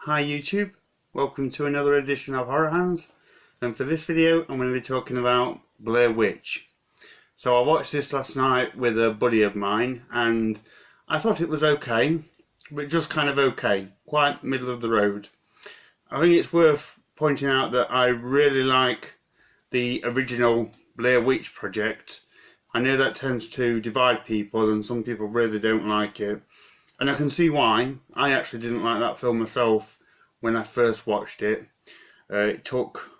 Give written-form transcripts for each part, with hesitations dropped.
Hi YouTube, welcome to another edition of HorrorHands, and for this video I'm going to be talking about Blair Witch. So I watched this last night with a buddy of mine and I thought it was okay, but just kind of okay, quite middle of the road. I think it's worth pointing out that I really like the original Blair Witch project. I know that tends to divide people and some people really don't like it. And I can see why. I actually didn't like that film myself when I first watched it. It took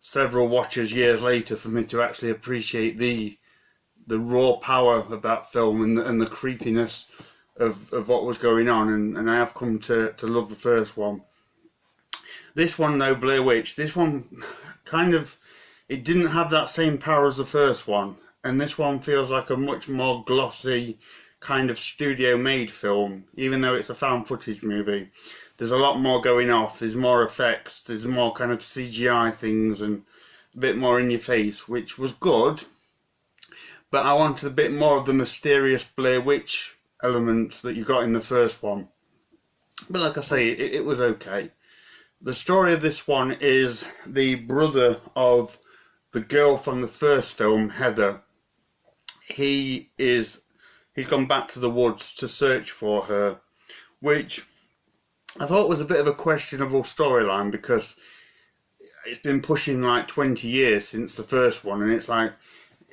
several watches years later for me to actually appreciate the raw power of that film and the creepiness of what was going on. And I have come to love the first one. This one though, Blair Witch, this one kind of, it didn't have that same power as the first one. And this one feels like a much more glossy, kind of studio made film, even though it's a found footage movie. There's a lot more going off, there's more effects, there's more kind of CGI things and a bit more in your face, which was good, but I wanted a bit more of the mysterious Blair Witch element that you got in the first one. But like I say, it was okay. The story of this one is the brother of the girl from the first film, Heather. He's gone back to the woods to search for her, which I thought was a bit of a questionable storyline because it's been pushing like 20 years since the first one, and it's like,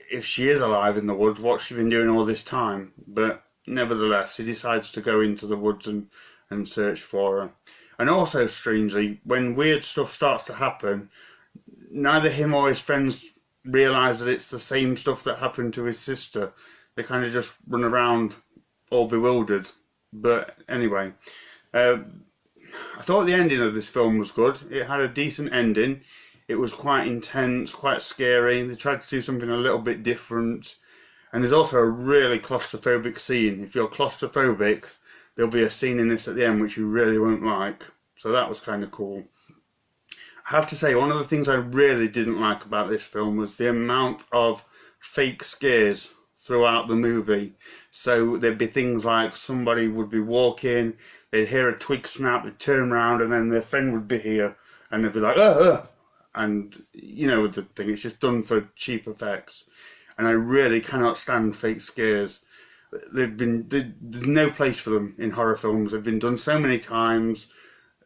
if she is alive in the woods, what's she been doing all this time? But nevertheless, he decides to go into the woods and search for her. And also, strangely, when weird stuff starts to happen, neither him or his friends realise that it's the same stuff that happened to his sister. They kind of just run around all bewildered. But anyway, I thought the ending of this film was good. It had a decent ending. It was quite intense, quite scary. They tried to do something a little bit different. And there's also a really claustrophobic scene. If you're claustrophobic, there'll be a scene in this at the end which you really won't like. So that was kind of cool. I have to say, one of the things I really didn't like about this film was the amount of fake scares throughout the movie. So there'd be things like somebody would be walking, they'd hear a twig snap, they'd turn around, and then their friend would be here, and they'd be like, and you know the thing, it's just done for cheap effects. And I really cannot stand fake scares. There's no place for them in horror films. They've been done so many times.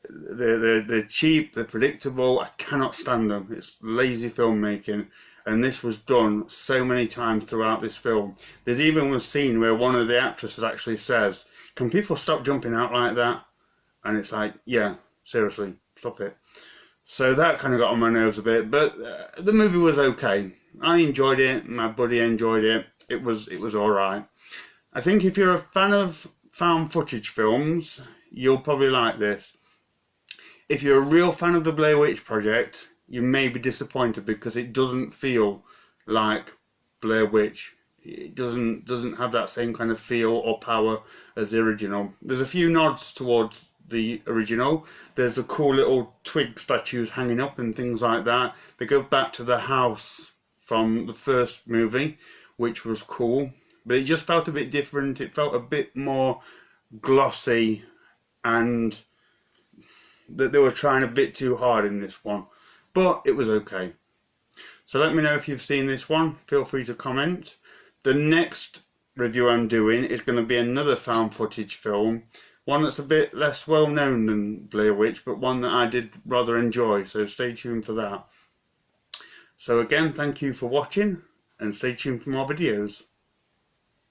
They're cheap, they're predictable. I cannot stand them. It's lazy filmmaking. And this was done so many times throughout this film. There's even a scene where one of the actresses actually says, "Can people stop jumping out like that?" And it's like, yeah, seriously, stop it. So that kind of got on my nerves a bit, but the movie was okay. I enjoyed it, my buddy enjoyed it. It was alright. I think if you're a fan of found footage films, you'll probably like this. If you're a real fan of the Blair Witch Project, you may be disappointed because it doesn't feel like Blair Witch. It doesn't have that same kind of feel or power as the original. There's a few nods towards the original. There's the cool little twig statues hanging up and things like that. They go back to the house from the first movie, which was cool. But it just felt a bit different. It felt a bit more glossy, and that they were trying a bit too hard in this one. But it was okay. So let me know if you've seen this one. Feel free to comment. The next review I'm doing is going to be another found footage film. One that's a bit less well known than Blair Witch, but one that I did rather enjoy. So stay tuned for that. So again, thank you for watching, and stay tuned for more videos.